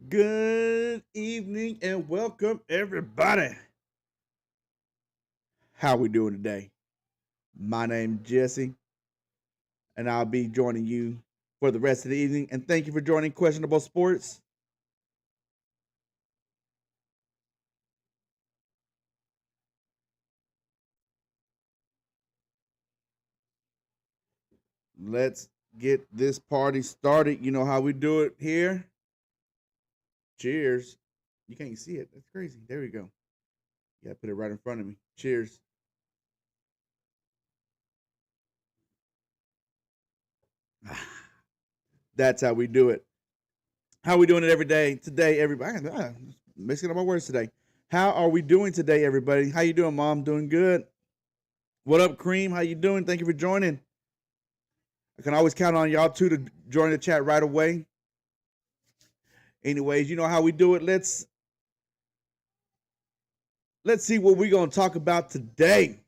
Good evening and welcome everybody. How we doing today? My name's Jesse and I'll be joining you for the rest of the evening and thank you for joining Questionable Sports. Let's get this party started. You know how we do it here. Cheers. You can't see it. That's crazy. There we go. Yeah, put it right in front of me. Cheers. That's how we do it. How we doing it every day? Today, everybody. Mixing up my words today. How are we doing today, everybody? How you doing, Mom? Doing good. What up, Cream? How you doing? Thank you for joining. I can always count on y'all too to join the chat right away. Anyways, you know how we do it. Let's see what we're gonna talk about today.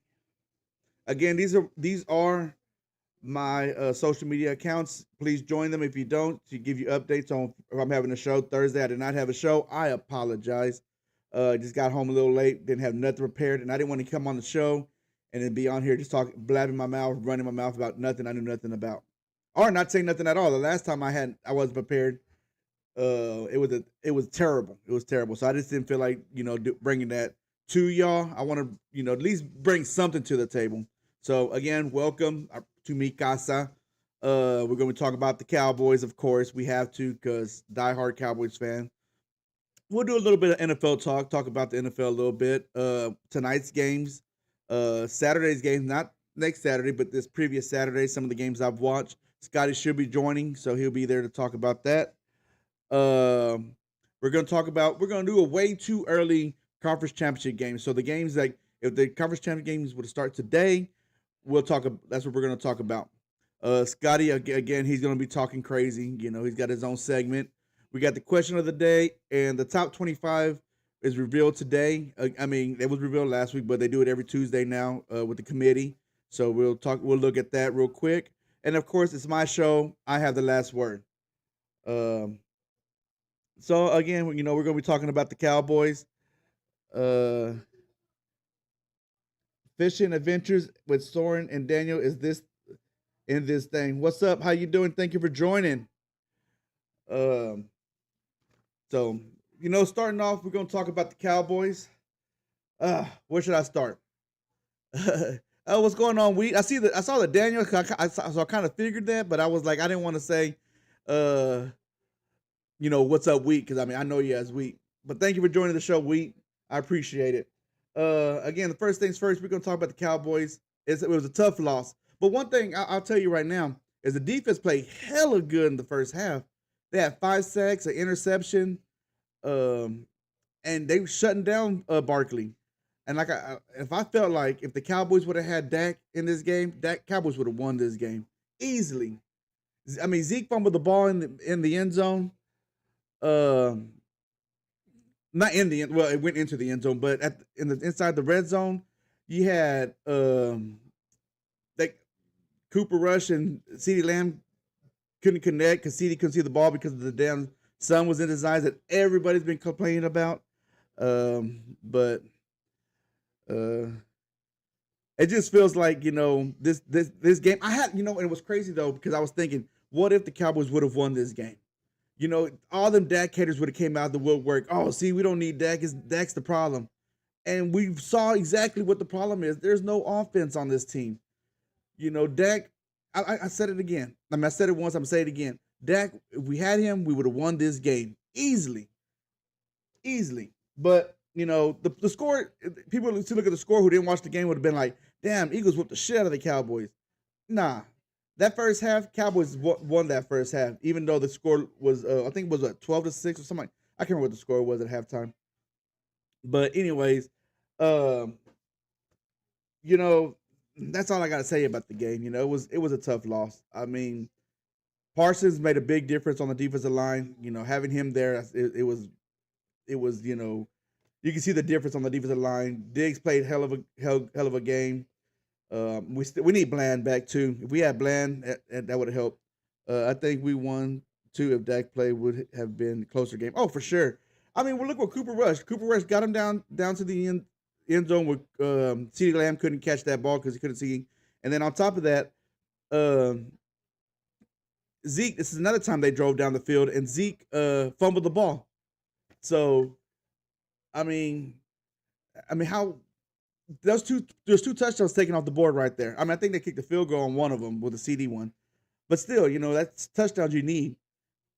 Again, these are my social media accounts. Please join them if you don't to give you updates on if I'm having a show Thursday. I did not have a show. I apologize. Just got home a little late, didn't have nothing prepared, and I didn't want to come on the show and then be on here just talking, blabbing my mouth, running my mouth about nothing I knew nothing about, or not saying nothing at all. The last time I wasn't prepared. It was terrible. It was terrible. So I just didn't feel like bringing that to y'all. I want to at least bring something to the table. So again, welcome to Mi Casa. We're going to talk about the Cowboys, of course. We have to because diehard Cowboys fan. We'll do a little bit of NFL talk about the NFL a little bit. Tonight's games, Saturday's games, not next Saturday, but this previous Saturday, some of the games I've watched. Scotty should be joining, so he'll be there to talk about that. Um, we're gonna do a way too early conference championship game. So the games that if the conference championship games would start today, we'll talk. That's what we're gonna talk about. Scotty again, he's gonna be talking crazy. You know, he's got his own segment. We got the question of the day, and the top 25 is revealed today. I mean, it was revealed last week, but they do it every Tuesday now with the committee. So we'll talk. We'll look at that real quick. And of course, it's my show. I have the last word. Um, so again, we're going to be talking about the Cowboys. Uh, Fishing adventures with Soren and Daniel is this in this thing. What's up? How you doing? Thank you for joining. Um, so starting off, we're going to talk about the Cowboys. Where should I start? What's going on? I saw the Daniel. So I kind of figured that, but I was like, I didn't want to say, uh, what's up, Wheat? Because I mean, I know you as Wheat. But thank you for joining the show, Wheat. I appreciate it. Again, the first things first, we're gonna talk about the Cowboys. It was a tough loss, but one thing I'll tell you right now is the defense played hella good in the first half. They had 5 sacks, an interception, um, and they were shutting down Barkley. And if I felt like if the Cowboys would have had Dak in this game, Dak Cowboys would have won this game easily. I mean, Zeke fumbled the ball in the end zone. Um, Not in the end. Well, it went into the end zone, but in the inside the red zone, you had like Cooper Rush and CeeDee Lamb couldn't connect because CeeDee couldn't see the ball because of the damn sun was in his eyes that everybody's been complaining about. But uh, it just feels like this game. I had and it was crazy though because I was thinking, what if the Cowboys would have won this game? All them Dak haters would have came out the woodwork. Oh, see, we don't need Dak. Dak's the problem. And we saw exactly what the problem is. There's no offense on this team. Dak, I said it again. I mean, I said it once, I'm going to say it again. Dak, if we had him, we would have won this game easily. Easily. But, the score, people who look at the score who didn't watch the game would have been like, damn, Eagles whooped the shit out of the Cowboys. Nah. That first half, Cowboys won that first half, even though the score was, I think it was 12-6 or something. I can't remember what the score was at halftime. But anyways, um, you know, that's all I got to say about the game. It was a tough loss. I mean, Parsons made a big difference on the defensive line. Having him there, it was you can see the difference on the defensive line. Diggs played hell of a game. We need Bland back too. If we had Bland, that would have helped. I think we won too if Dak played would have been a closer game. Oh, for sure. I mean, well, look what Cooper Rush. Cooper Rush got him down to the end zone where CeeDee Lamb couldn't catch that ball because he couldn't see. And then on top of that, um, Zeke. This is another time they drove down the field and Zeke fumbled the ball. So I mean, how there's two touchdowns taken off the board right there. I mean, I think they kicked the field goal on one of them with a CD one, but still, that's touchdowns you need.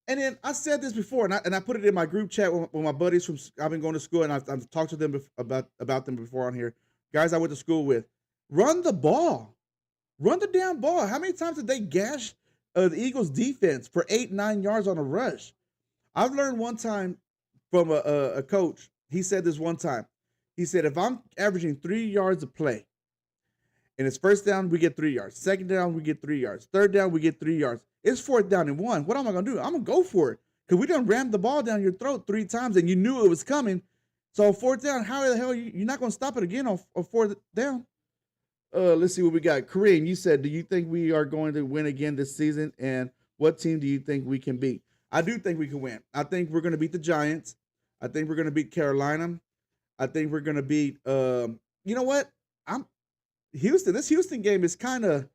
And then I said this before, and I put it in my group chat with my buddies from I've been going to school, and I've talked to them about them before on here. Guys I went to school with, run the ball, run the damn ball. How many times did they gash the Eagles defense for 8-9 yards on a rush? I've learned one time from a coach. He said this one time. He said, if I'm averaging 3 yards a play, and it's first down, we get 3 yards. Second down, we get 3 yards. Third down, we get 3 yards. It's fourth down and 1. What am I going to do? I'm going to go for it. Because we done rammed the ball down your throat 3 times, and you knew it was coming. So fourth down, how the hell you're not going to stop it again on fourth down? Let's see what we got. Kareem, you said, do you think we are going to win again this season? And what team do you think we can beat? I do think we can win. I think we're going to beat the Giants. I think we're going to beat Carolina. I think we're going to beat, you know what? Houston. This Houston game is kind of,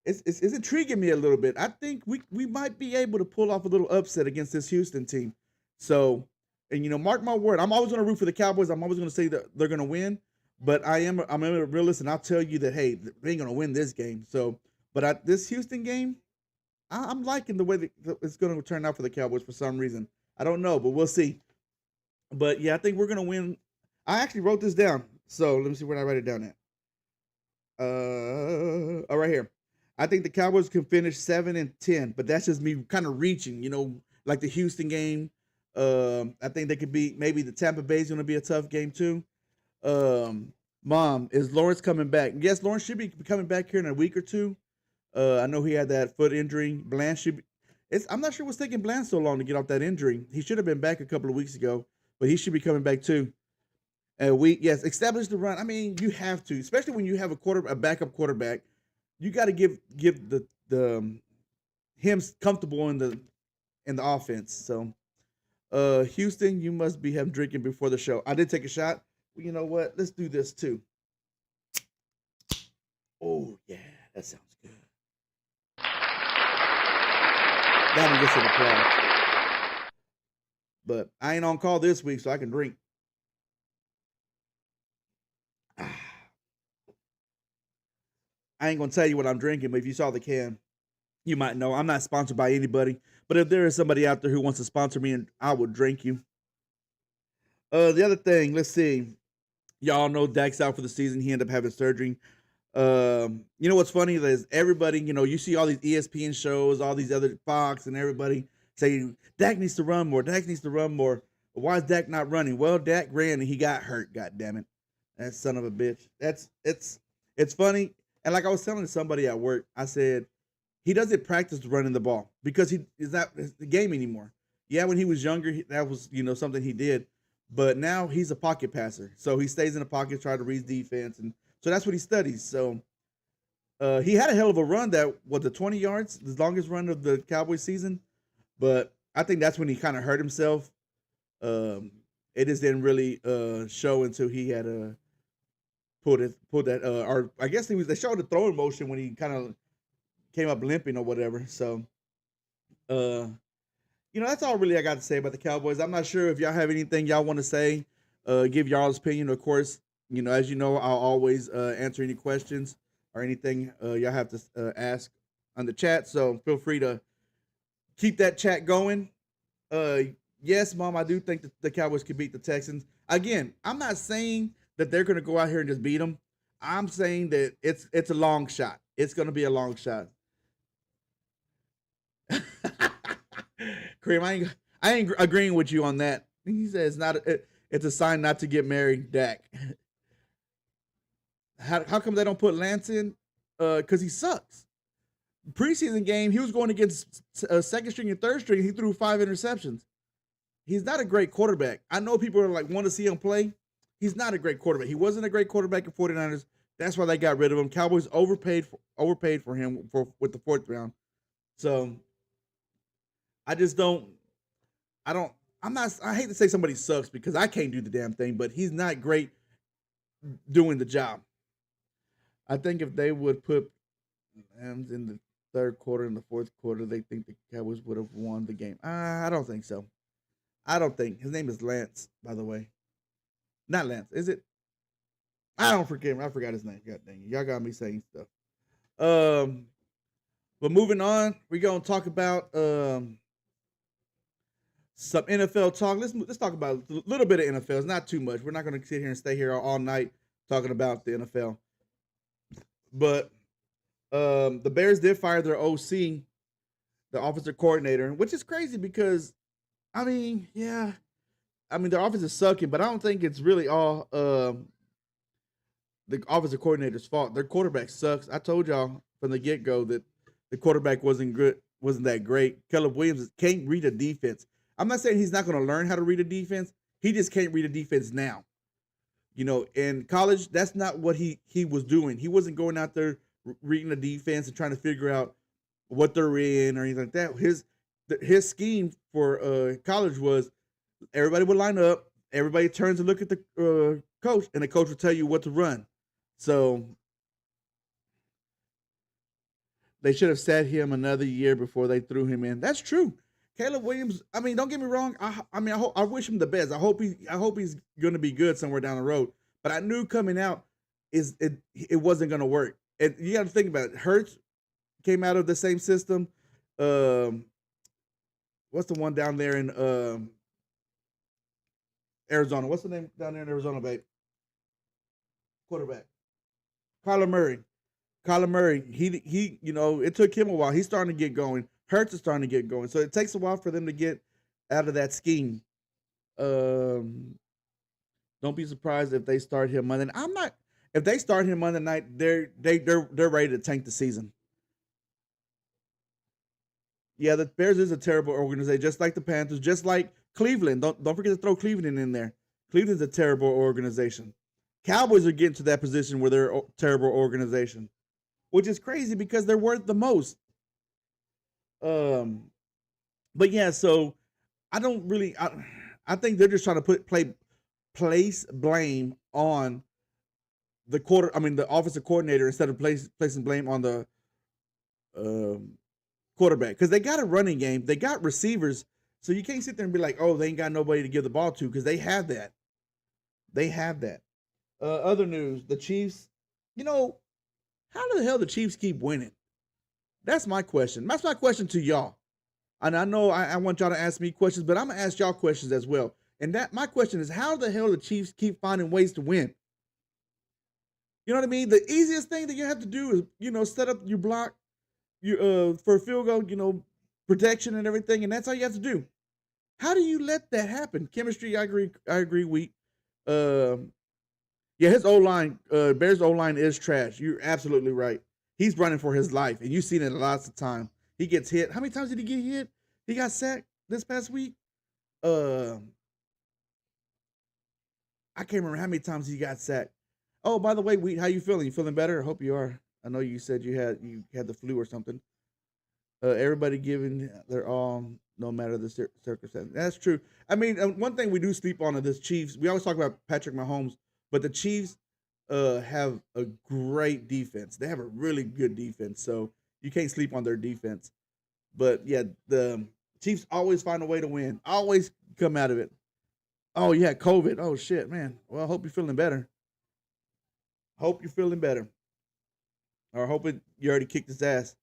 it's intriguing me a little bit. I think we might be able to pull off a little upset against this Houston team. So, and mark my word, I'm always going to root for the Cowboys. I'm always going to say that they're going to win. But I'm a realist, and I'll tell you that, hey, they ain't going to win this game. So, but this Houston game, I'm liking the way that it's going to turn out for the Cowboys for some reason. I don't know, but we'll see. But, yeah, I think we're going to win. I actually wrote this down. So, let me see where I write it down at. Right here. I think the Cowboys can finish 7-10, but that's just me kind of reaching, like the Houston game. I think they could be, maybe the Tampa Bay is going to be a tough game too. Mom, is Lawrence coming back? Yes, Lawrence should be coming back here in a week or two. I know he had that foot injury. Bland should be. I'm not sure what's taking Bland so long to get off that injury. He should have been back a couple of weeks ago, but he should be coming back too. Yes, establish the run. I mean, you have to, especially when you have a backup quarterback. You got to give the him comfortable in the offense. So, Houston, you must be having drinking before the show. I did take a shot. Well, you know what? Let's do this too. Oh yeah, that sounds good. That one gets an applause. But I ain't on call this week, so I can drink. I ain't gonna tell you what I'm drinking, but if you saw the can, you might know. I'm not sponsored by anybody, but if there is somebody out there who wants to sponsor me, and I would drink you. The other thing, let's see. Y'all know Dak's out for the season. He ended up having surgery. You know what's funny is everybody, you see all these ESPN shows, all these other Fox, and everybody say Dak needs to run more. Dak needs to run more. Why is Dak not running? Well, Dak ran and he got hurt. God damn it, that son of a bitch. It's funny. And like I was telling somebody at work, I said, he doesn't practice running the ball because he is not the game anymore. Yeah, when he was younger, that was, something he did. But now he's a pocket passer. So he stays in the pocket, try to read defense. And so that's what he studies. So he had a hell of a run that was the 20 yards, the longest run of the Cowboys season. But I think that's when he kind of hurt himself. It just didn't really show until he had pulled that, or I guess they showed the throwing motion when he kind of came up limping or whatever. So, that's all really I got to say about the Cowboys. I'm not sure if y'all have anything y'all want to say, give y'all's opinion. Of course, as you know, I'll always answer any questions or anything y'all have to ask on the chat. So feel free to keep that chat going. Yes, Mom, I do think that the Cowboys could beat the Texans. Again, I'm not saying that they're going to go out here and just beat them. I'm saying that it's a long shot. It's going to be a long shot. Kareem, I ain't agreeing with you on that. He says it's a sign not to get married, Dak. How come they don't put Lance in? Because he sucks. Preseason game, he was going against second string and third string. He threw 5 interceptions. He's not a great quarterback. I know people are like want to see him play. He's not a great quarterback. He wasn't a great quarterback in 49ers. That's why they got rid of him. Cowboys overpaid for him with the 4th round. So I just don't. I don't. I'm not. I hate to say somebody sucks because I can't do the damn thing, but he's not great doing the job. I think if they would put Rams in the third quarter and the fourth quarter, they think the Cowboys would have won the game. I don't think so. I don't think his name is Lance, by the way. Not Lance, is it? I don't forget him. I forgot his name. God dang it. Y'all got me saying stuff. Um, but moving on, we're gonna talk about some NFL talk. Let's talk about a little bit of NFL. It's not too much. We're not gonna sit here and stay here all night talking about the NFL. But the Bears did fire their OC, the offensive coordinator, which is crazy because I mean, yeah, I mean their offense is sucking, but I don't think it's really all the offensive coordinator's fault. Their quarterback sucks. I told y'all from the get go that the quarterback wasn't that great. Caleb Williams can't read a defense. I'm not saying he's not going to learn how to read a defense. He just can't read a defense now. You know, in college, that's not what he was doing. He wasn't going out there reading the defense and trying to figure out what they're in or anything like that. His scheme for college was everybody would line up, everybody turns and look at the coach, and the coach will tell you what to run. So they should have sat him another year before they threw him in. That's true. Caleb Williams. I mean, don't get me wrong. I wish him the best. I hope he's going to be good somewhere down the road. But I knew coming out it wasn't going to work. And you got to think about it. Hurts came out of the same system. What's the one down there in Arizona? What's the name down there in Arizona, babe? Quarterback. Kyler Murray. Kyler Murray, he, it took him a while. He's starting to get going. Hurts is starting to get going. So it takes a while for them to get out of that scheme. Don't be surprised if they start him Monday. I'm not. If they start him Monday night, they're ready to tank the season. Yeah, the Bears is a terrible organization, just like the Panthers, just like Cleveland. Don't forget to throw Cleveland in there. Cleveland's a terrible organization. Cowboys are getting to that position where they're a terrible organization, which is crazy because they're worth the most. But yeah, so I don't really. I think they're just trying to place blame on the offensive coordinator instead of placing blame on the quarterback because they got a running game, they got receivers, so you can't sit there and be like, oh, they ain't got nobody to give the ball to because they have that. They have that. Other news: the Chiefs. How the hell the Chiefs keep winning? That's my question. That's my question to y'all. And I know I want y'all to ask me questions, but I'm gonna ask y'all questions as well. And that my question is, how the hell the Chiefs keep finding ways to win? You know what I mean? The easiest thing that you have to do is, set up your block, for a field goal, protection and everything, and that's all you have to do. How do you let that happen? Chemistry, I agree. Weak. Yeah, his O line, Bears O line is trash. You're absolutely right. He's running for his life, and you've seen it lots of time. He gets hit. How many times did he get hit? He got sacked this past week. Uh, I can't remember how many times he got sacked. Oh, by the way, how you feeling? You feeling better? I hope you are. I know you said you had the flu or something. Everybody giving their all, no matter the circumstance. That's true. I mean, one thing we do sleep on is this Chiefs. We always talk about Patrick Mahomes, but the Chiefs have a great defense. They have a really good defense, so you can't sleep on their defense. But yeah, the Chiefs always find a way to win. Always come out of it. Oh yeah, COVID. Oh shit, man. Well, I hope you're feeling better. Hope you're feeling better. Or hoping you already kicked his ass.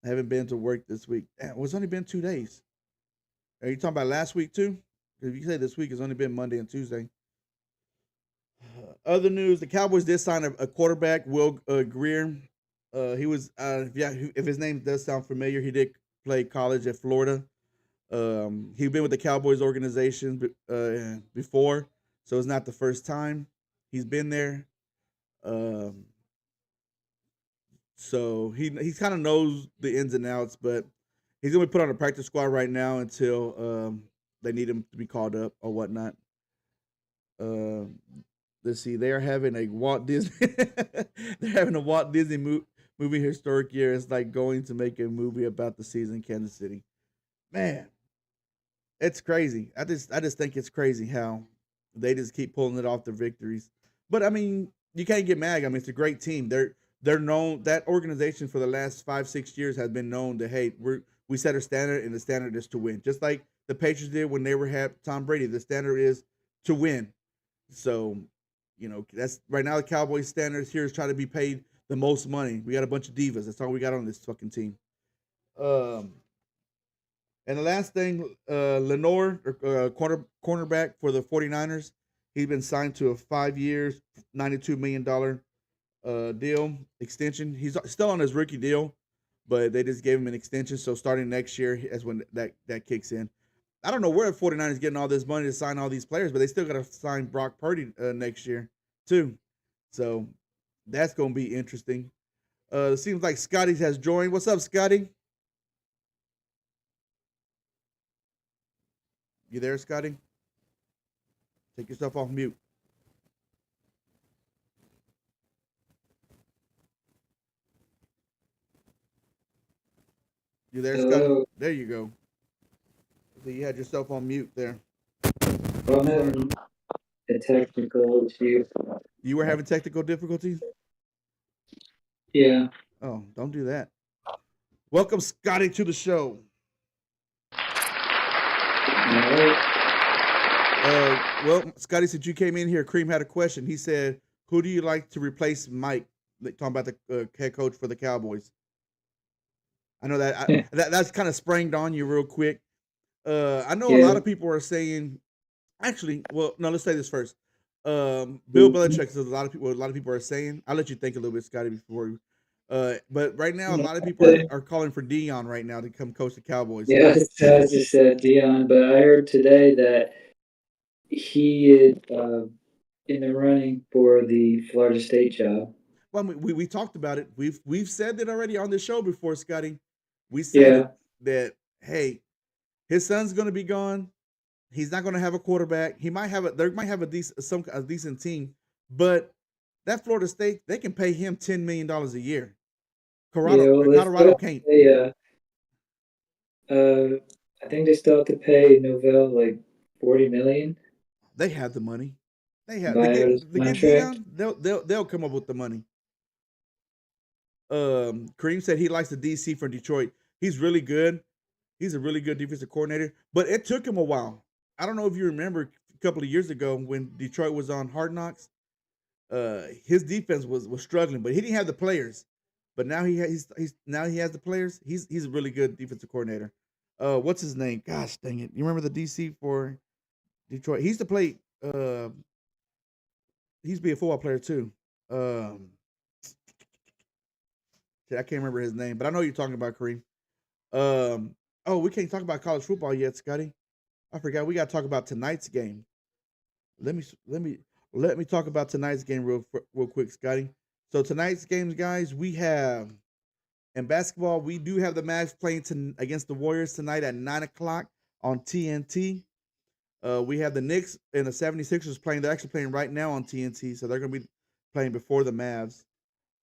I haven't been to work this week. Damn, it's only been 2 days. Are you talking about last week too? If you say this week, it's only been Monday and Tuesday. Other news: the Cowboys did sign a quarterback, Will Greer. He was, if his name does sound familiar, he did play college at Florida. He'd been with the Cowboys organization before, so it's not the first time he's been there. Um, so he kind of knows the ins and outs, but he's gonna be put on a practice squad right now until they need him to be called up or whatnot. Um, let's see, they're having a Walt Disney they're having a Walt Disney movie historic year is like going to make a movie about the season in Kansas City. Man, it's crazy. I just think it's crazy how they just keep pulling it off their victories. But I mean, you can't get mad. I mean, it's a great team. They're known, that organization for the last 5 6 years has been known to, hey, we set a standard, and the standard is to win. Just like the Patriots did when they were had Tom Brady. The standard is to win. So, that's right now the Cowboys standards here is trying to be paid the most money. We got a bunch of divas. That's all we got on this fucking team. Um, and the last thing, Lenore, cornerback for the 49ers, he's been signed to a 5 years, $92 million deal extension. He's still on his rookie deal, but they just gave him an extension. So starting next year is when that kicks in. I don't know where the 49ers getting all this money to sign all these players, but they still got to sign Brock Purdy next year too. So that's going to be interesting. It seems like Scotty has joined. What's up, Scotty? You there, Scotty? Take yourself off mute. You there, Scotty? Hello. There you go. So you had yourself on mute there. Well, I'm having a technical issue. You were having technical difficulties? Yeah. Oh, don't do that. Welcome, Scotty, to the show. Alright. Well, Scotty said you came in here. Cream had a question. He said, "Who do you like to replace Mike?" Talking about the head coach for the Cowboys. I know that's kind of sprang on you real quick. I know a lot Yeah. of people are saying, actually, well, no, let's say this first. Bill Belichick is a lot of people. A lot of people are saying. I'll let you think a little bit, Scotty, before. But right now, a lot of people are calling for Dion right now to come coach the Cowboys. Yeah, I just said Dion, but I heard today that he is in the running for the Florida State job. Well, we talked about it. We've said it already on the show before, Scotty. We said it Yeah. that, hey, his son's going to be gone. He's not going to have a quarterback. He might have a There might have a decent team, but that Florida State, they can pay him $10 million a year. Yeah, well, they still Colorado have can't. to pay, I think they still have to pay Novell like 40 million They have the money. They to have buy out his to get contract. Dion. They'll come up with the money. Kareem said he likes the DC from Detroit. He's really good. He's a really good defensive coordinator, but it took him a while. I don't know if you remember a couple of years ago when Detroit was on Hard Knocks. His defense was struggling, but he didn't have the players. But now he's now he has the players. He's a really good defensive coordinator. What's his name? Gosh dang it! You remember the DC for Detroit? He used to play. He used to be a football player too. Um, I can't remember his name, but I know you're talking about, Kareem. Oh, we can't talk about college football yet, Scotty. I forgot. We got to talk about tonight's game. Let me let me talk about tonight's game real quick, Scotty. So tonight's games, guys, we have in basketball. We do have the Mavs playing against the Warriors tonight at 9 o'clock on TNT. We have the Knicks and the 76ers playing. They're actually playing right now on TNT, so they're going to be playing before the Mavs.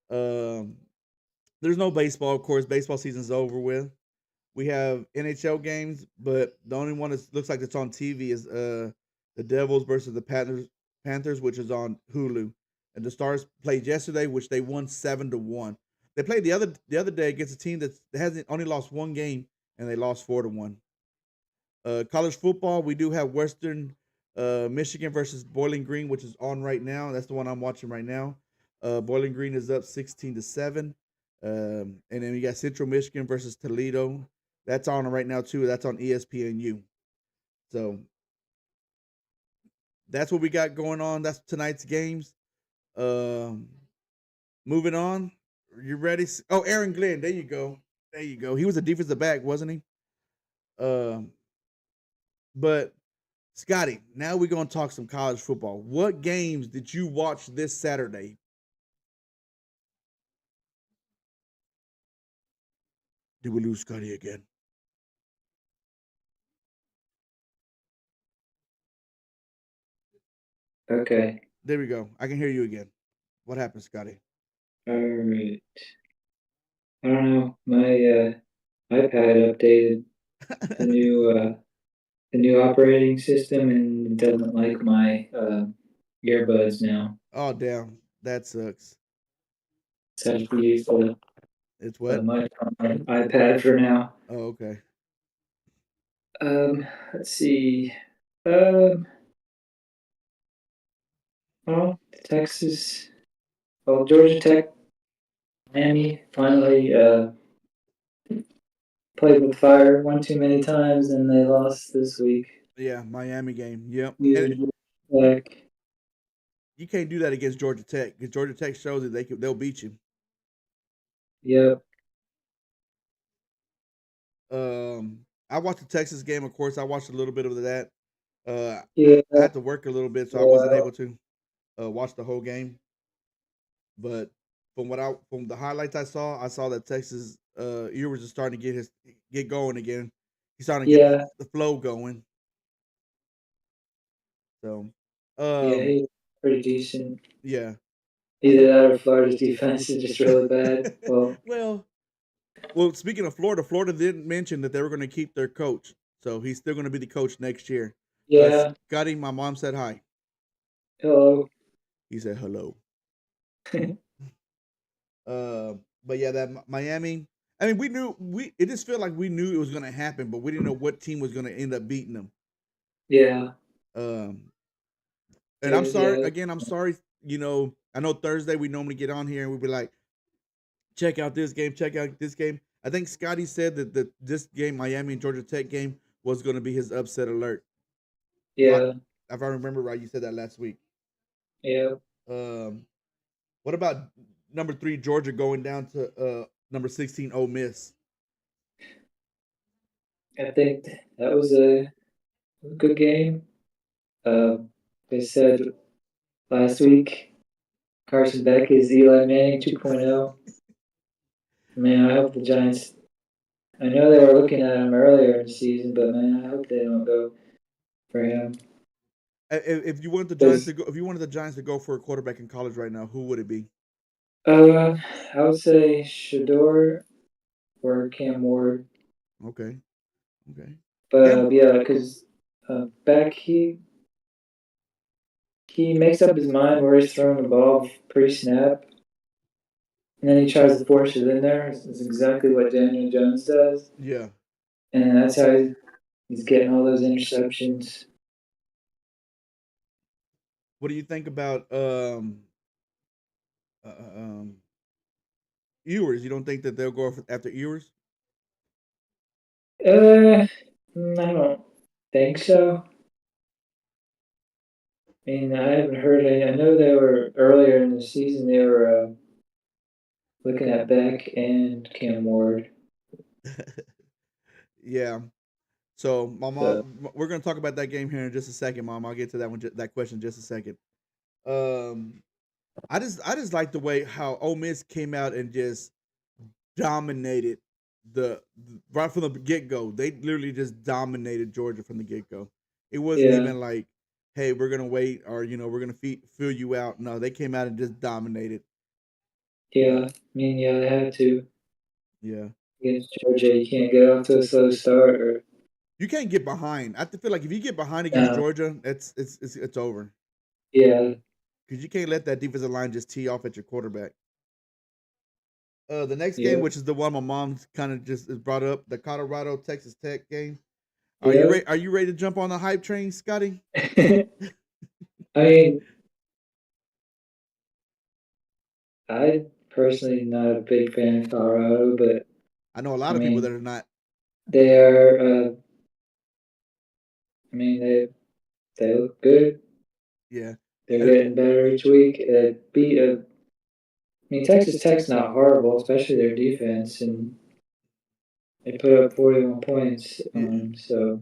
Um, there's no baseball, of course. Baseball season's over with. We have NHL games, but the only one that looks like it's on TV is the Devils versus the Panthers, which is on Hulu. And the Stars played yesterday, which they won 7-1. They played the other day against a team that hasn't only lost one game, and they lost 4-1. College football, we do have Western Michigan versus Bowling Green, which is on right now. That's the one I'm watching right now. Bowling Green is up 16-7. And then we got Central Michigan versus Toledo. That's on right now too. That's on ESPNU. So that's what we got going on. That's tonight's games. Um, moving on. You ready? Oh, Aaron Glenn. There you go. There you go. He was a defensive back, wasn't he? Um, but Scotty, now we're gonna talk some college football. What games did you watch this Saturday? Did we lose Scotty again? Okay. There we go. I can hear you again. What happened, Scotty? All right. I don't know. My iPad updated the new operating system and it doesn't like my earbuds now. Oh damn, that sucks. So I have to use It's the what? mic on my iPad for now. Oh, okay. Let's see. Um, well, Texas, well, Georgia Tech, Miami finally played with fire one too many times and they lost this week. Yeah, Miami game. Yep. And Huge. Like, you can't do that against Georgia Tech because Georgia Tech shows that they'll beat you. yep, I watched the Texas game, of course. I watched a little bit of that. yeah, I had to work a little bit, so I wasn't yeah, able to watch the whole game. But from the highlights I saw that Texas Ewers is starting to get going again. He's starting to get yeah, the flow going. So, yeah. um, He's pretty decent. yeah. Either that or Florida's defense is just really bad. Well, well, well. Speaking of Florida, Florida didn't mention that they were going to keep their coach, so he's still going to be the coach next year. yeah. Scotty, my mom said hi. Hello. He said hello. But yeah, that Miami. I mean, we knew we. It just felt like we knew it was going to happen, but we didn't know what team was going to end up beating them. Yeah, Um, and I'm sorry yeah, again. I'm sorry. I know Thursday we normally get on here and we'd be like, check out this game, check out this game. I think Scotty said that this game, Miami and Georgia Tech game, was going to be his upset alert. If yeah, I remember right, you said that last week. yeah. Um, what about number 3 Georgia going down to number 16 Ole Miss? I think that was a good game. They said last week Carson Beck is Eli Manning 2.0. Man, I hope the Giants. I know they were looking at him earlier in the season, but man, I hope they don't go for him. If you wanted the Giants to Because go, if you wanted the Giants to go for a quarterback in college right now, who would it be? I would say Shador or Cam Ward. Okay, okay. But Cam, yeah, because Beck he makes up his mind where he's throwing the ball pre-snap, and then he tries to force it in there. It's exactly what Daniel Jones does, yeah. and that's how he's getting all those interceptions. What do you think about uh, uh, um Ewers? You don't think that they'll go after Ewers? I don't think so. I mean, I haven't heard any. I know they were earlier in the season. They were looking at Beck and Cam Ward. Yeah. So my So we're gonna talk about that game here in just a second, Mom. I'll get to that that question in just a second. Um, I just like the way how Ole Miss came out and just dominated right from the get go. They literally just dominated Georgia from the get go. It wasn't yeah, even like, hey, we're gonna wait or we're gonna fill you out. No, they came out and just dominated. Uh, yeah. I mean, yeah, they had to yeah, against Georgia. You can't get off to a slow start, or you can't get behind. I feel like if you get behind against no. Georgia, it's over Yeah, because you can't let that defensive line just tee off at your quarterback. The next game, yep, which is the one my mom kind of just brought up, the Colorado Texas Tech game. yep. Are you ready to jump on the hype train, Scotty? I mean, I personally not a big fan of Colorado, but I know a I lot of people mean, that are not. they are. I mean, they look good. Yeah, They're and getting better each week. Beat. I mean, Texas Tech's not horrible, especially their defense, and they put up 41 points. yeah. So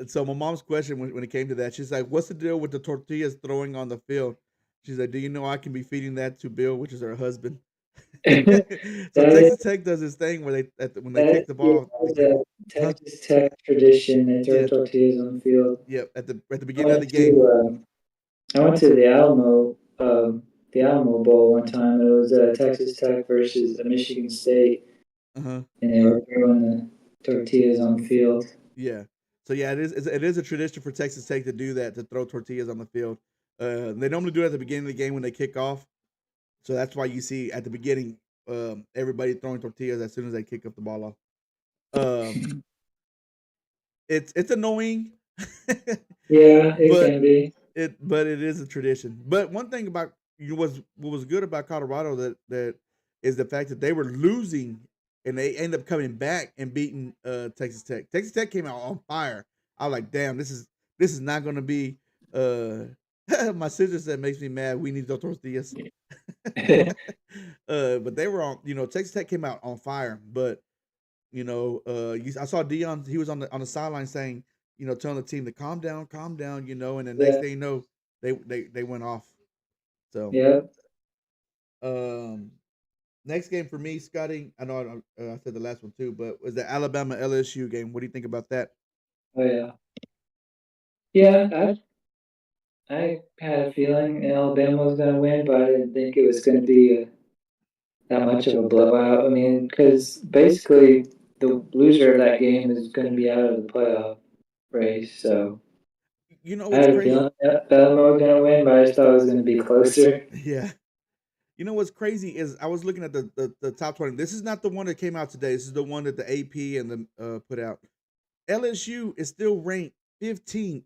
So my mom's question when it came to that, she's like, "What's the deal with the tortillas throwing on the field?" She's like, "Do you know I can be feeding that to Bill, which is her husband?" So that Texas Tech does this thing where when they kick that the yeah, ball, that was like, a huh? Texas Tech tradition. They throw Yeah, tortillas on the field. yeah. At the I beginning of the went game. to I went to the Alamo the Alamo Bowl one time. It was Texas Tech versus Michigan State, Uh-huh. and they were throwing the tortillas on the field. Yeah. So yeah, it is a tradition for Texas Tech to do that, to throw tortillas on the field. They normally do it at the beginning of the game when they kick off. So that's why you see at the beginning everybody throwing tortillas as soon as they kick up the ball off. Um, it's annoying. Yeah, it but can be. it is a tradition. But one thing about was what was good about Colorado that is the fact that they were losing and they end up coming back and beating Texas Tech. Texas Tech came out on fire. I was like, damn, this is not gonna be my sister said makes me mad. We need those tortillas. But they were on, Texas Tech came out on fire, but I saw Dion. He was on the sideline saying, telling the team to calm down, and the next Yeah, thing you know, they went off. So, yeah, um, next game for me, Scotty. I know I said the last one too, but was the Alabama LSU game. What do you think about that? oh yeah, yeah. I had a feeling Alabama was going to win, but I didn't think it was going to be that much of a blowout. I mean, because basically the loser of that game is going to be out of the playoff race. So You know I what's had a crazy? feeling that Alabama was going to win, but I just thought it was going to be closer. Yeah. You know what's crazy is I was looking at the top 20. This is not the one that came out today. This is the one that the AP and the put out. LSU is still ranked 15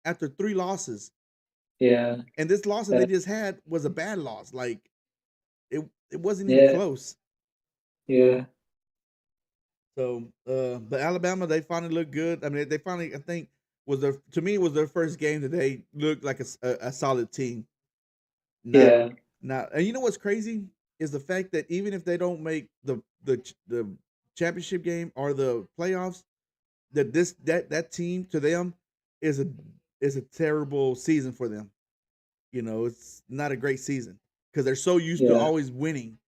after 3 losses. Yeah, And this loss that they that, just had was a bad loss. Like it wasn't even yeah, close. yeah, So but Alabama, they finally looked good. I mean, they finally, I think, was their to me was their first game that they looked like a solid team. Not yeah, not and you know what's crazy is the fact that even if they don't make the championship game or the playoffs, that team to them is a terrible season for them. It's not a great season because they're so used to yeah. always winning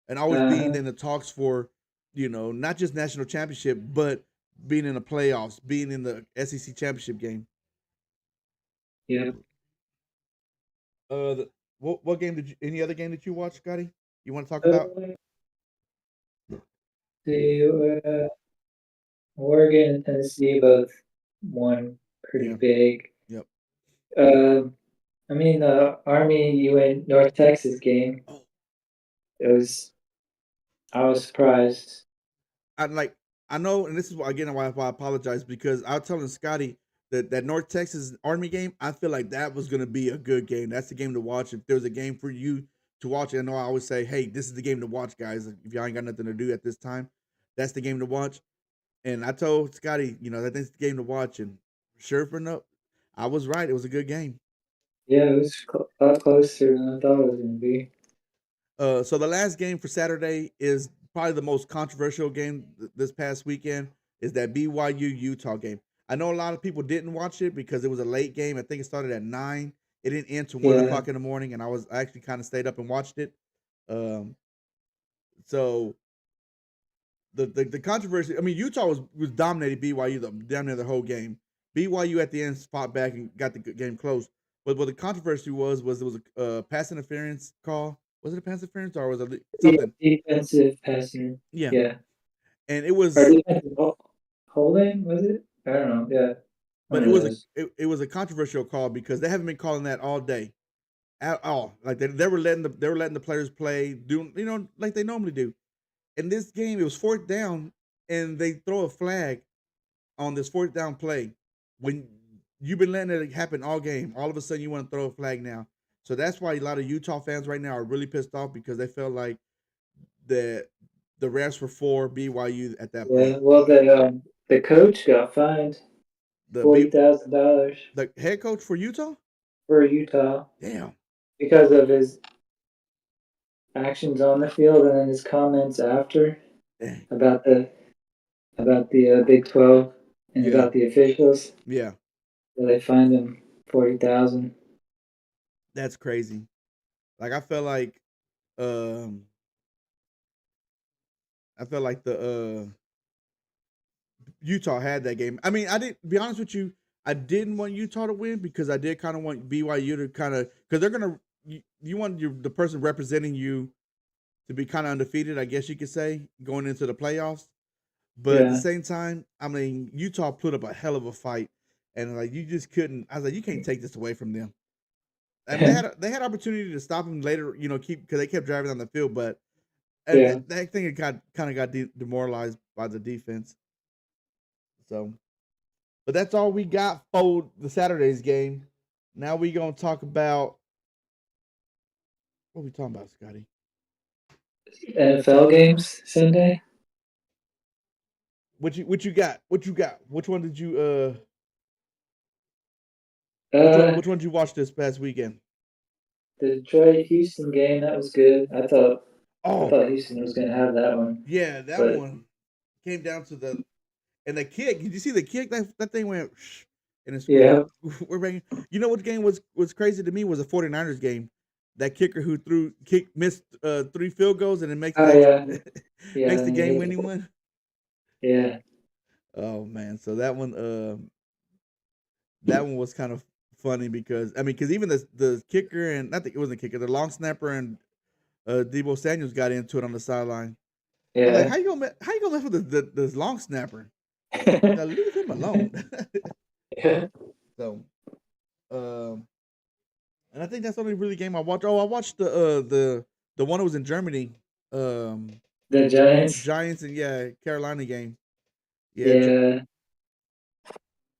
and always being Uh-huh. in the talks for, not just national championship, but being in the playoffs, being in the SEC championship game. Yep. What game any other game that you watched, Scotty? You want to talk about? Uh, the Oregon and Tennessee both won pretty Yeah. big. Yep. Um, I mean, the Army UN North Texas game. Oh, It was. I was surprised. I like. I know, and this is why again why I apologize because I was telling Scotty that North Texas Army game. I feel like that was going to be a good game. That's the game to watch. If there's a game for you to watch, I know I always say, hey, this is the game to watch, guys. If y'all ain't got nothing to do at this time, that's the game to watch. And I told Scotty, that that's the game to watch, and sure for no, I was right. It was a good game. Yeah, it was a lot closer than I thought it was going to be. So the last game for Saturday is probably the most controversial game this past weekend. Is that BYU Utah game? I know a lot of people didn't watch it because it was a late game. I think it started at 9. It didn't end till one Yeah, o'clock in the morning, and I actually kind of stayed up and watched it. Um, so the controversy. I mean, Utah was dominating BYU down there the whole game. BYU at the end fought back and got the game close. But what the controversy was it was a pass interference call. Was it a pass interference or was it yeah, something? defensive passing. Yeah, Yeah, and it or was, defensive holding was it? I don't know. Yeah, but one of those. it was a controversial call because they haven't been calling that all day at all. Like they were letting the players play, doing like they normally do. In this game, it was fourth down, and they throw a flag on this fourth down play when you've been letting it happen all game. All of a sudden, you want to throw a flag now. So that's why a lot of Utah fans right now are really pissed off because they felt like the the refs were for BYU at that Yeah. point. Well, the coach got fined The B, $40,000 the head coach for Utah, for Utah damn, because of his actions on the field and then his comments after dang, about the Big 12 and yeah, about the officials. yeah, So they fined him 40,000. that's crazy. Like um, I felt like the Utah had that game. I mean, I didn't be honest with you. I didn't want Utah to win because I did kind of want BYU to kind of because you want the person representing you to be kind of undefeated, I guess you could say, going into the playoffs. But at the Yeah. same time, I mean, Utah put up a hell of a fight, and like you just couldn't. I was like, you can't take this away from them. I mean, they had opportunity to stop him later, keep because they kept driving down the field, but Yeah. that thing it got demoralized by the defense. So, but that's all we got for the Saturday's game. Now we gonna talk about what are we talking about, Scotty? NFL games Sunday. What you got? What you got? Which one did you Uh, which one did you watch this past weekend? the Detroit Houston game, that was good. I Oh thought Houston was gonna have that one, yeah, that but one came down to the kick. Did you see the kick? That thing went and it's yeah. we're bringing. You know what game was crazy to me was a 49ers game. That kicker who missed 3 field goals and it makes Oh yeah, yeah. makes the And game he winning one. yeah. Oh man, so that one was kind of funny because I mean because even the kicker and not it wasn't the kicker, the long snapper and Debo Samuels got into it on the sideline. I'm like, Yeah. how you gonna mess with the long snapper? Now leave him alone. Yeah. So, um, and I think that's the only really game I watched. Oh, I watched the one that was in Germany, um, The Giants. Giants and Carolina game. Yeah, Yeah.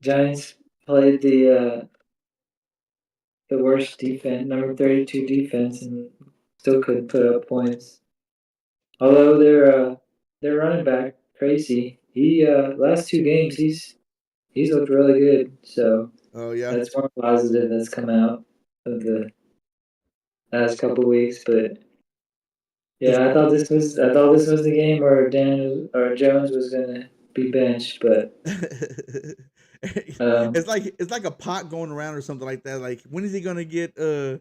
Giants played the worst defense, number 32 defense, and still couldn't put up points. Although their running back Tracy, he last 2 games he's looked really good. So oh yeah. that's one positive that's come out of the last couple weeks. But This yeah, I thought this was the game where Dan or Jones was gonna be benched, but um, it's like a pot going around or something like that. Like when is he gonna get I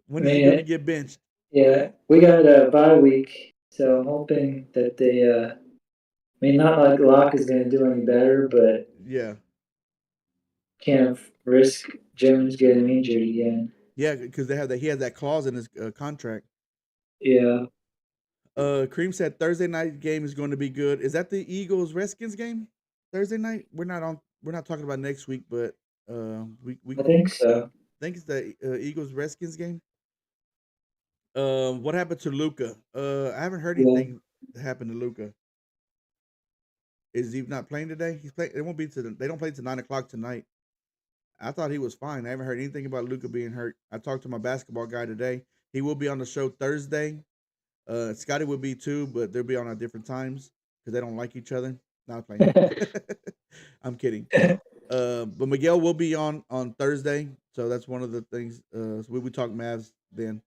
when is he gonna mean, get benched? yeah, we got a bye week, so I'm hoping that they. I mean, not like Locke is gonna do any better, but Yeah, can't risk Jones getting injured again. yeah, because he has that clause in his contract. Yeah, Cream said Thursday night game is going to be good. Is that the Eagles Redskins game? Thursday night? We're not talking about next week, but we I think so. think it's the Eagles Redskins game. What happened to Luca? I haven't heard Yeah. anything happen to Luca. Is he not playing today? He's playing. It won't be they don't play till 9 o'clock tonight. I thought he was fine. I haven't heard anything about Luca being hurt. I talked to my basketball guy today. He will be on the show Thursday. Scotty will be too, but they'll be on at different times because they don't like each other. Not playing. I'm kidding. But Miguel will be on Thursday, so that's one of the things. So we talk Mavs then.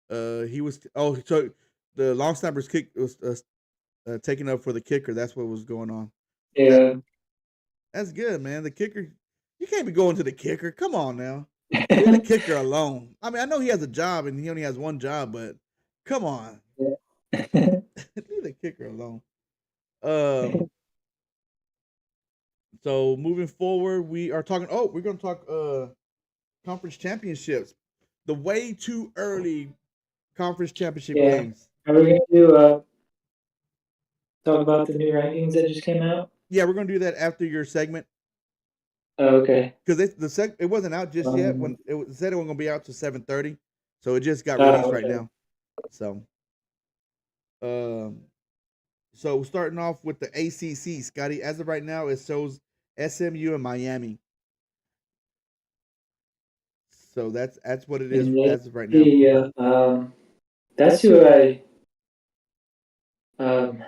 He was so the long snapper's kick was taken up for the kicker. That's what was going on. That Yeah. that's good, man. The kicker, you can't be going to the kicker. Come on now, leave the kicker alone. I mean, I know he has a job and he only has one job, but come on, leave the kicker alone. Um, so moving forward, we are talking. Oh, we're gonna talk conference championships. The way too early conference championship Yeah. games. Are we gonna do talk about the new rankings that just came out? Yeah, we're gonna do that after your segment Oh, okay. because it wasn't out just yet. When said it was gonna be out to 7:30, so it just got released right Okay. now. So, um, so starting off with the ACC, Scotty. As of right now, it shows SMU and Miami. So that's what it is And as of right now. that's who um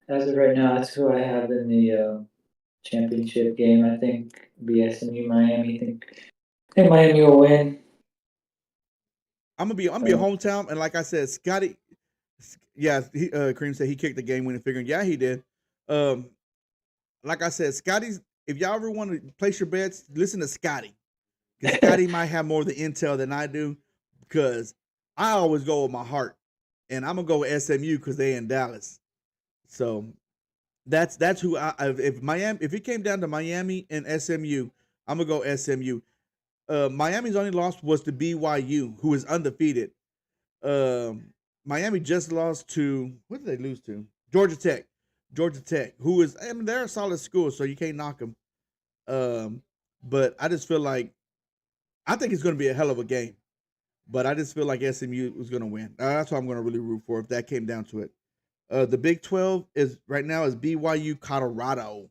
as of right now, that's who I have in the championship game. I think BSMU Miami. I think Miami will win. I'm gonna be a hometown, and like I said, Scotty. Yeah, Cream said he kicked the game winning figure. Yeah, he did. Um, like I said, Scotty's. If y'all ever want to place your bets, listen to Scotty. Because Scotty might have more of the intel than I do. Because I always go with my heart, and I'm gonna go with SMU because they in Dallas. So that's who if it came down to Miami and SMU, I'm gonna go SMU. Miami's only loss was to BYU, who is undefeated. Miami just lost to, what did they lose to? Georgia Tech. Georgia Tech, who is, I mean, they're a solid school, so you can't knock them. But I just feel like, I think it's going to be a hell of a game. But I just feel like SMU is going to win. That's what I'm going to really root for if that came down to it. The Big 12 is right now is BYU Colorado.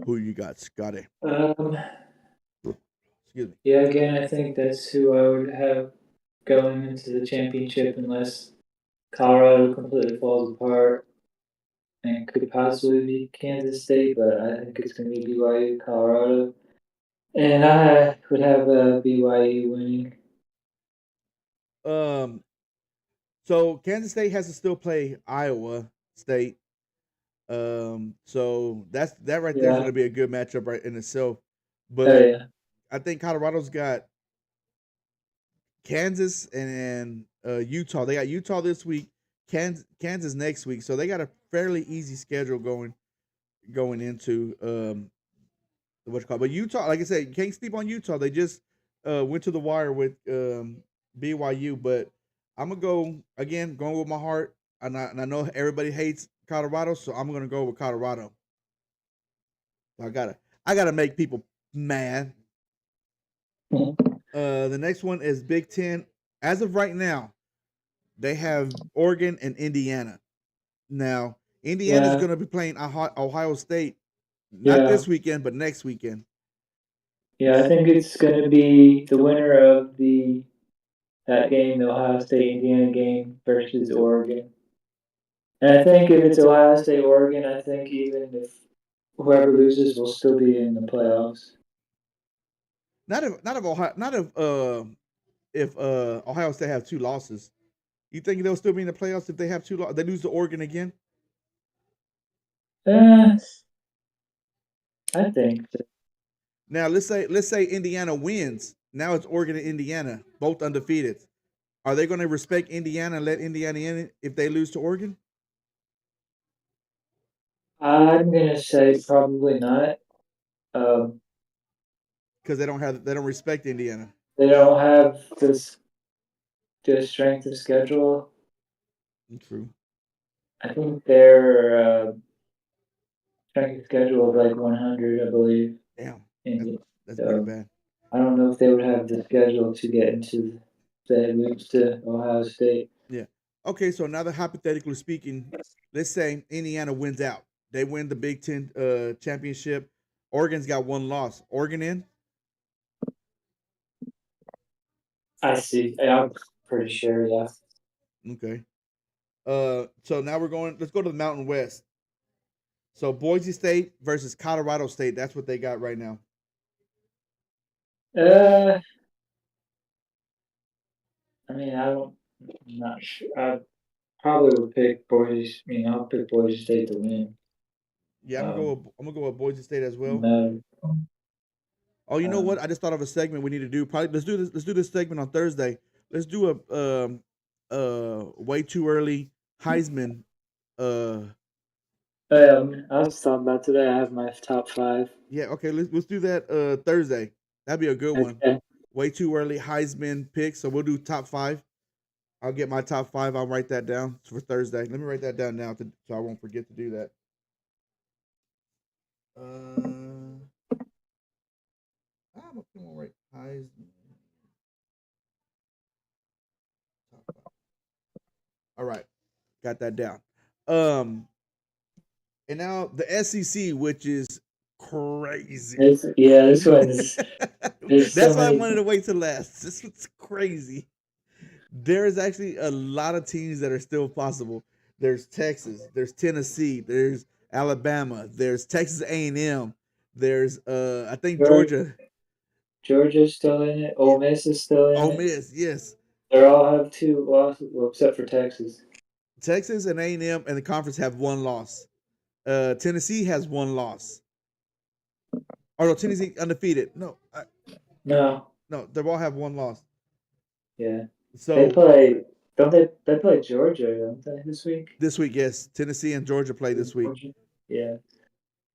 Who you got, Scotty? Excuse me. Yeah, again, I think that's who I would have going into the championship unless Colorado completely falls apart and could possibly be Kansas State, but I think it's going to be BYU, Colorado. And I would have BYU winning. So Kansas State has to still play Iowa State. So that right there is going to be a good matchup right in itself. But I think Colorado's got Kansas and Utah. They got Utah this week, Kansas next week. So they got a fairly easy schedule going into what you call. But Utah, like I said, you can't sleep on Utah. They just went to the wire with BYU. But I'm gonna go again, going with my heart. And I know everybody hates Colorado, so I'm gonna go with Colorado. I gotta make people mad. The next one is Big Ten. As of right now, they have Oregon and Indiana. Now, Indiana's going to be playing Ohio State, not this weekend, but next weekend. Yeah, I think it's going to be the winner of that game, the Ohio State Indiana game versus Oregon. And I think if it's Ohio State Oregon, I think even if whoever loses will still be in the playoffs. Not if Ohio State have two losses. You think they'll still be in the playoffs if they have two losses? They lose to Oregon again? I think so. Now let's say Indiana wins. Now it's Oregon and Indiana, both undefeated. Are they going to respect Indiana and let Indiana in if they lose to Oregon? I'm gonna say probably not. Because they don't respect Indiana. They don't have the strength of schedule. True. I think their strength of schedule is like 100, I believe. Damn, that's so, pretty bad. I don't know if they would have the schedule to get into the moves to Ohio State. Yeah. Okay, so now that hypothetically speaking, let's say Indiana wins out. They win the Big Ten championship. Oregon's got one loss. Oregon in? I see. I'm pretty sure, yeah. Okay. So now let's go to the Mountain West. So Boise State versus Colorado State. That's what they got right now. I mean, I'm not sure. I probably would pick Boise. I'll pick Boise State to win. Yeah, I'm gonna go with Boise State as well. No. Oh, you know what? I just thought of a segment we need to do. Probably let's do this segment on Thursday. Let's do a way too early Heisman. I was talking about today. I have my top 5. Yeah, okay. Let's do that Thursday. That'd be a good one. Way too early Heisman pick. So we'll do top 5. I'll get my top 5. I'll write that down for Thursday. Let me write that down now so I won't forget to do that. I'm gonna write Heisman. All right, got that down. And now the SEC, which is crazy. This one's. That's why I wanted to wait till last. This one's crazy. There is actually a lot of teams that are still possible. There's Texas, there's Tennessee, there's Alabama, there's Texas A&M, there's I think Georgia. Georgia's still in it. Ole Miss is still in it. Ole Miss, yes. They all have 2 losses, well, except for Texas. Texas and A&M and the conference have 1 loss. Tennessee has 1 loss. Oh no, Tennessee undefeated. No, they all have 1 loss. Yeah. So they play. Don't they? They play Georgia, don't they, this week? This week, yes. Tennessee and Georgia play this week. Yeah.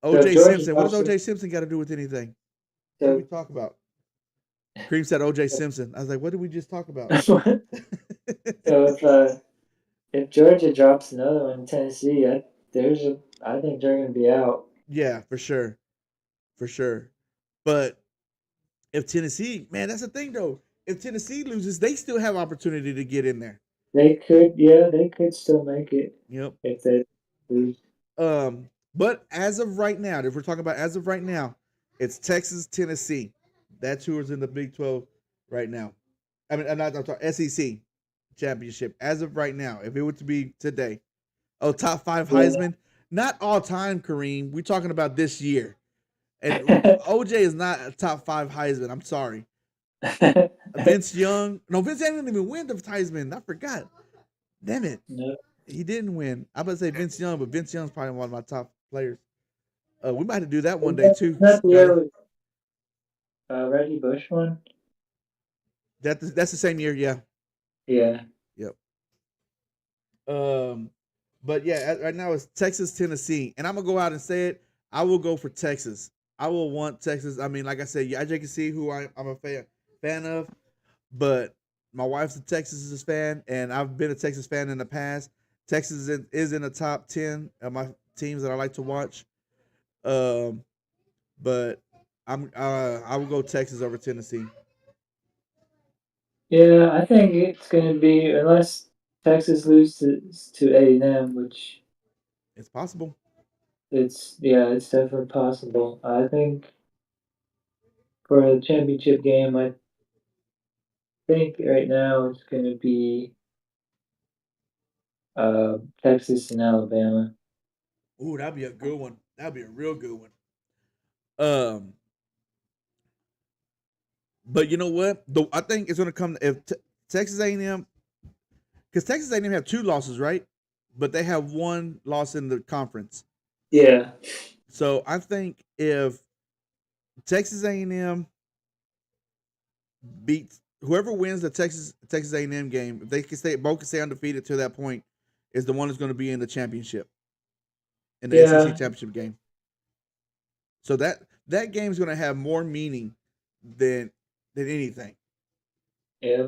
So OJ Georgia Simpson. What does drops it. OJ Simpson got to do with anything? What did we So talk about? Cream said OJ Simpson. I was like, what did we just talk about? so if Georgia drops another one in Tennessee, I think they're gonna be out. Yeah, for sure. But if Tennessee, man, that's the thing though. If Tennessee loses, they still have opportunity to get in there. They could still make it Yep. if they lose. But as of right now, if we're talking about as of right now, it's Texas, Tennessee. That's who is in the Big 12 right now. I mean, I'm sorry, SEC championship as of right now. If it were to be today, oh, top five Yeah. Heisman, not all time, Kareem. We're talking about this year, and OJ is not a top five Heisman. I'm sorry. Vince Young, no, Vince Young didn't even win the Heisman. I forgot. Damn it, No, he didn't win. I'm about to say Vince Young, but Vince Young's probably one of my top players. We might have to do that one day too, not the Scotty. year with Reggie Bush one. That's the same year, yeah. Yeah. Yep. Um, but yeah, right now it's Texas, Tennessee, and I'm gonna go out and say it. I will go for Texas. I will want Texas. I mean, like I said, yeah, as you can see, who I'm a fan of, but my wife's a Texas fan, and I've been a Texas fan in the past. Texas is in the top 10 of my teams that I like to watch. Um, but I will go Texas over Tennessee. Yeah, I think it's gonna be unless Texas loses to A&M, which It's possible. it's definitely possible. I think for the championship game, I think right now it's gonna be Texas and Alabama. Ooh, that'd be a good one. That'd be a real good one. Um, but you know what? I think it's gonna come if Texas A&M, because Texas A&M have two losses, right? But they have one loss in the conference. Yeah, So I think if Texas A&M beats whoever wins the Texas A&M game, if they can stay both can stay undefeated to that point, is the one that's going to be in the championship in the SEC yeah, championship game. So that game is going to have more meaning than anything. yeah,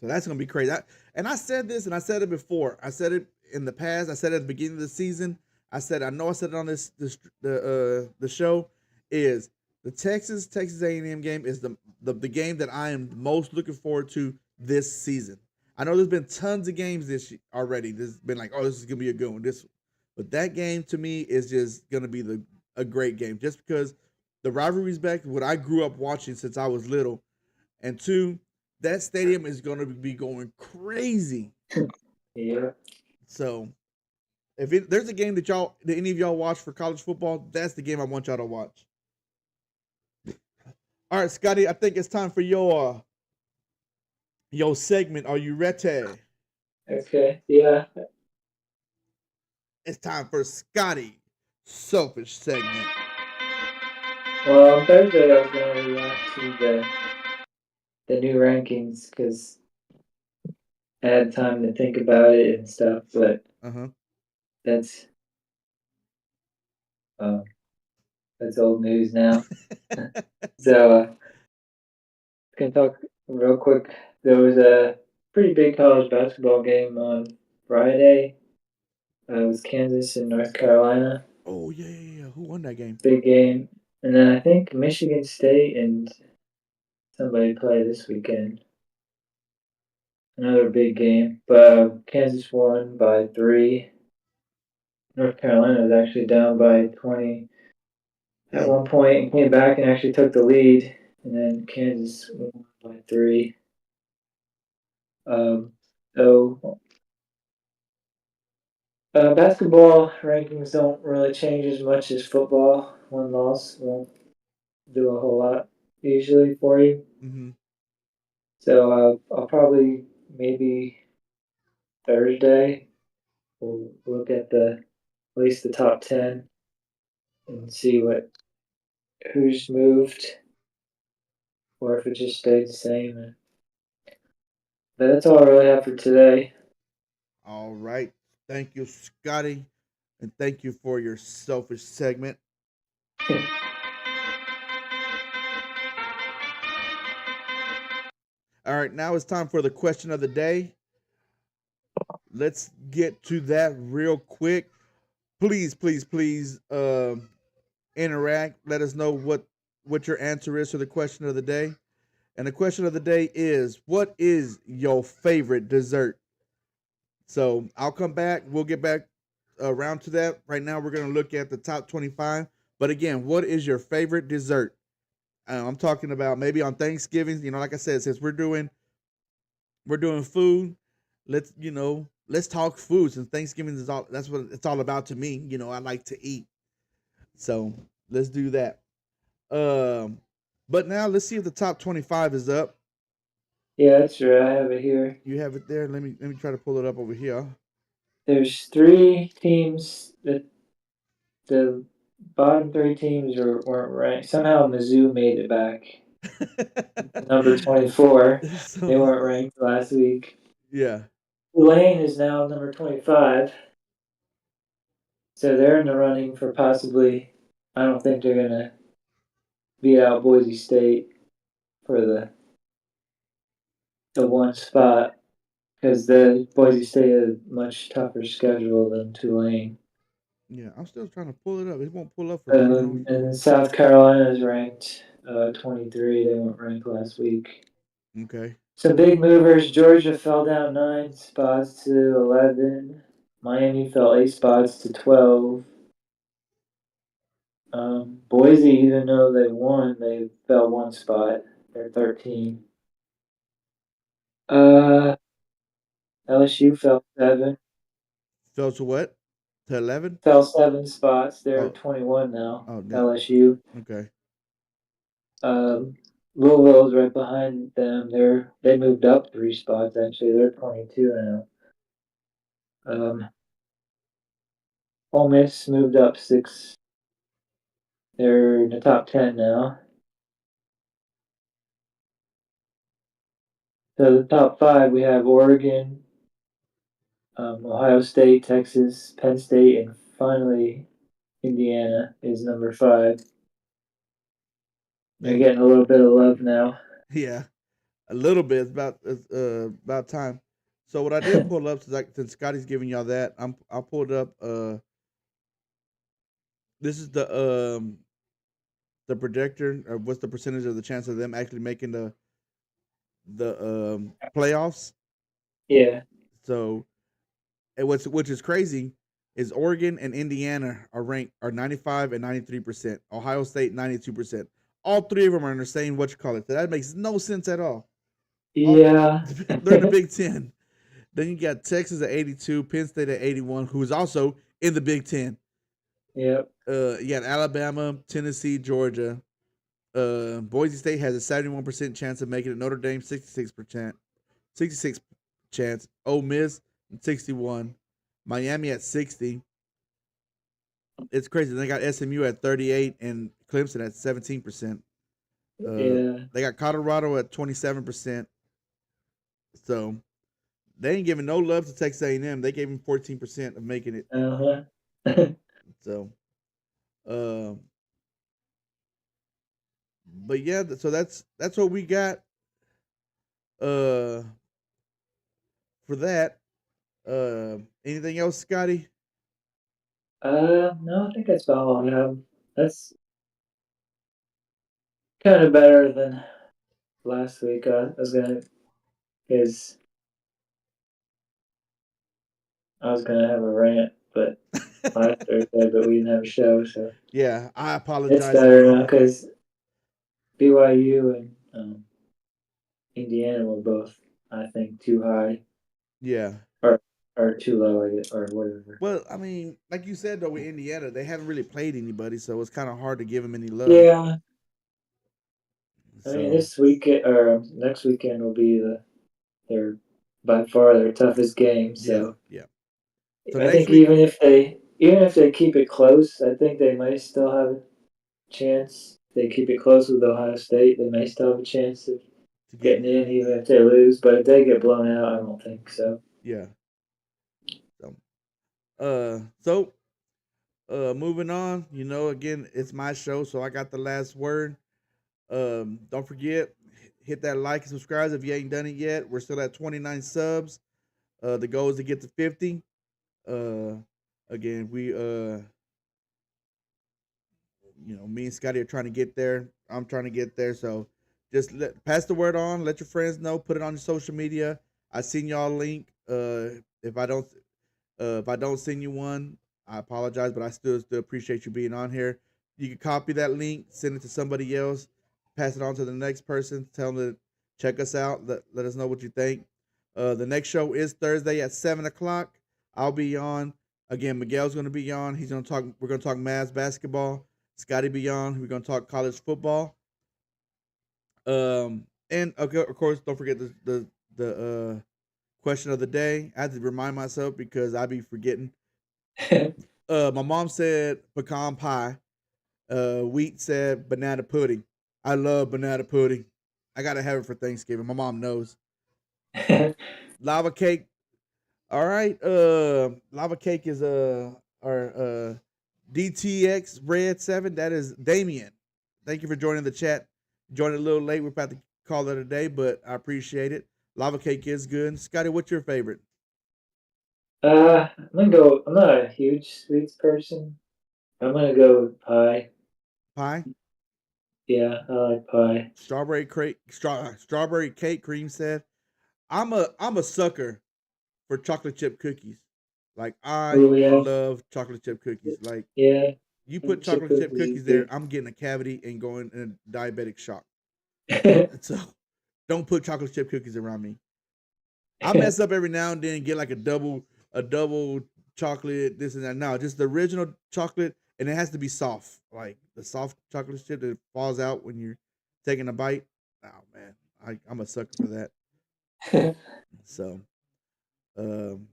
So that's going to be crazy. And I said this, and I said it before. I said it in the past. I said it at the beginning of the season. I said I know I said it on the show is the Texas A&M game is the game that I am most looking forward to this season. I know there's been tons of games this already. There's been like, oh, this is gonna be a good one. But that game to me is just gonna be a great game, just because the rivalry's back. What I grew up watching since I was little, and two, that stadium is gonna be going crazy. yeah. So if there's a game that any of y'all watch for college football, that's the game I want y'all to watch. All right, Scotty, I think it's time for your segment. Are you ready? Okay, yeah. It's time for Scotty selfish segment. Well, on Thursday I was gonna react to the new rankings because I had time to think about it and stuff, but Uh huh. that's um, that's old news now. So, can talk real quick. There was a pretty big college basketball game on Friday. It was Kansas and North Carolina. Oh yeah. Who won that game? Big game. And then I think Michigan State and somebody play this weekend. Another big game. But Kansas won by 3. North Carolina was actually down by 20 at Dang. one point and came back and actually took the lead. And then Kansas won by 3. Um, so basketball rankings don't really change as much as football. One loss won't do a whole lot usually for you. Mm-hmm. So I'll probably maybe Thursday we'll look at at least the top 10 and see who's moved or if it just stayed the same. But that's all I really have for today. All right. Thank you, Scotty, and thank you for your selfish segment. All right, now it's time for the question of the day. Let's get to that real quick. Please, please, please interact. Let us know what your answer is to the question of the day. And the question of the day is, what is your favorite dessert? So I'll come back. We'll get back around to that. Right now, we're going to look at the top 25. But again, what is your favorite dessert? I'm talking about maybe on Thanksgiving. Like I said, since we're doing food, let's talk food. Since Thanksgiving is all that's what it's all about to me. I like to eat, so let's do that. But now let's see if the top 25 is up. Yeah, that's right. I have it here. You have it there. Let me try to pull it up over here. There's 3 teams that the bottom 3 teams weren't ranked. Somehow Mizzou made it back. Number 24. They weren't ranked last week. Yeah. Tulane is now number 25. So they're in the running for possibly, I don't think they're going to beat out Boise State for the one spot because the Boise State has a much tougher schedule than Tulane. Yeah, I'm still trying to pull it up. It won't pull up for me. And South Carolina is ranked 23. They weren't ranked last week. Okay. Some big movers. Georgia fell down 9 spots to 11. Miami fell 8 spots to 12. Boise, even though they won, they fell 1 spot. They're 13. LSU fell 7. Fell to what? To 11? Fell 7 spots. They're Oh. 21 now. Oh, damn. LSU. Okay. Louisville's right behind them. They moved up 3 spots actually. They're 22 now. Ole Miss moved up 6. They're in the top 10 now. So the top 5 we have Oregon, Ohio State, Texas, Penn State, and finally Indiana is number 5. They're getting a little bit of love now. Yeah, a little bit. It's about time. So what I did pull up since Scotty's giving y'all that, I pulled up. This is the projector, or what's the percentage of the chance of them actually making the playoffs? Yeah. So, which is crazy is Oregon and Indiana are 95 and 93%. Ohio State 92%. All 3 of them are in the same So that makes no sense at all. Yeah. They're in the Big Ten. Then you got Texas at 82, Penn State at 81, who is also in the Big Ten. Yep. You got Alabama, Tennessee, Georgia. Boise State has a 71% chance of making it. Notre Dame 66 chance. Ole Miss 61. Miami at 60. It's crazy. They got SMU at 38 and Clemson at 17%. Yeah. They got Colorado at 27%. So they ain't giving no love to Texas A&M. They gave him 14% of making it. So, but yeah, so that's what we got. For that, anything else, Scotty? No, I think that's about all I have. That's kind of better than last week. I was gonna have a rant, but last Thursday, but we didn't have a show, so yeah, I apologize. It's better now because BYU and Indiana were both, I think, too high. Yeah. Or too low, I guess, or whatever. Well, I mean, like you said though, with Indiana, they haven't really played anybody, so it's kind of hard to give them any love. Yeah. I mean, this weekend or next weekend will be their by far their toughest game. So yeah. So I think even if they keep it close, I think they might still have a chance. They keep it close with Ohio State. They may still have a chance of getting in, even if they lose. But if they get blown out, I don't think so. Yeah. So Moving on, again, it's my show, so I got the last word. Don't forget, hit that like and subscribe if you ain't done it yet. We're still at 29 subs. The goal is to get to 50. Uh, again, me and Scotty are trying to get there. I'm trying to get there. So just pass the word on. Let your friends know. Put it on your social media. I seen y'all link. If I don't, if I don't send you one, I apologize, but I still appreciate you being on here. You can copy that link, send it to somebody else, pass it on to the next person. Tell them to check us out. Let us know what you think. The next show is Thursday at 7 o'clock. I'll be on. Again, Miguel's going to be on. He's going to talk. We're going to talk Mavs basketball. Scotty be on. We're going to talk college football. And okay, of course, don't forget the question of the day. I have to remind myself because I be forgetting. My mom said pecan pie. Wheat said banana pudding. I love banana pudding. I gotta have it for Thanksgiving. My mom knows. Lava cake. All right. Lava cake is our DTX Red 7. That is Damien. Thank you for joining the chat. Joined a little late. We're about to call it a day, but I appreciate it. Lava cake is good. Scotty, what's your favorite? I'm gonna go. I'm not a huge sweets person. I'm gonna go with pie. Pie? Yeah, I like pie. Strawberry cake cream said. I'm a sucker for chocolate chip cookies. Like I Oh yeah, love chocolate chip cookies. Like yeah. you put Chip chocolate chip cookies is cookies there, good. I'm getting a cavity and going in a diabetic shock. So don't put chocolate chip cookies around me. I mess up every now and then, get like a double chocolate, this and that. No, just the original chocolate, and it has to be soft, like the soft chocolate chip that falls out when you're taking a bite. Oh man, I'm a sucker for that. So, um,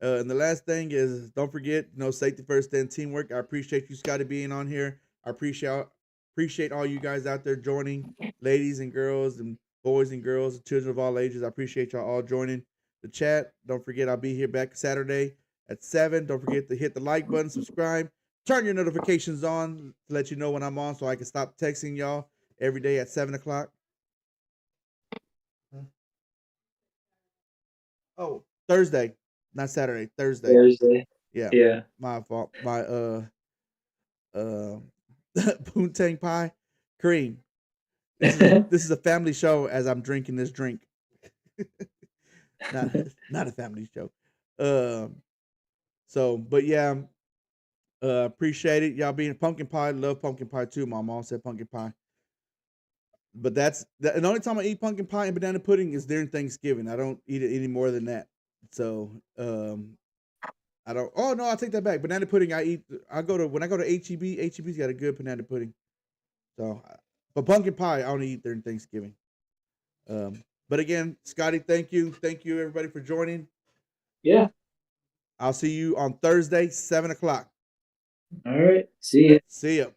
and the last thing is, don't forget, safety first, then teamwork. I appreciate you, Scotty, being on here. I appreciate all you guys out there joining, ladies and girls, and boys and girls, children of all ages. I appreciate y'all all joining the chat. Don't forget, I'll be here back Saturday at 7. Don't forget to hit the like button, subscribe, turn your notifications on to let you know when I'm on, so I can stop texting y'all every day at 7 o'clock. Oh, Thursday, not Saturday. Thursday. Thursday. Yeah, Yeah. my fault. My uh poontang pie cream. This is a family show as I'm drinking this drink. not not a family show. Um but yeah, appreciate it. Y'all being pumpkin pie. Love pumpkin pie too. My mom said pumpkin pie. But the only time I eat pumpkin pie and banana pudding is during Thanksgiving. I don't eat it any more than that. So I don't. Oh no, I take that back. Banana pudding. When I go to HEB. HEB's got a good banana pudding. So, but pumpkin pie I only eat during Thanksgiving. But again, Scotty, thank you everybody for joining. Yeah. I'll see you on Thursday, 7 o'clock. All right. See ya. See ya.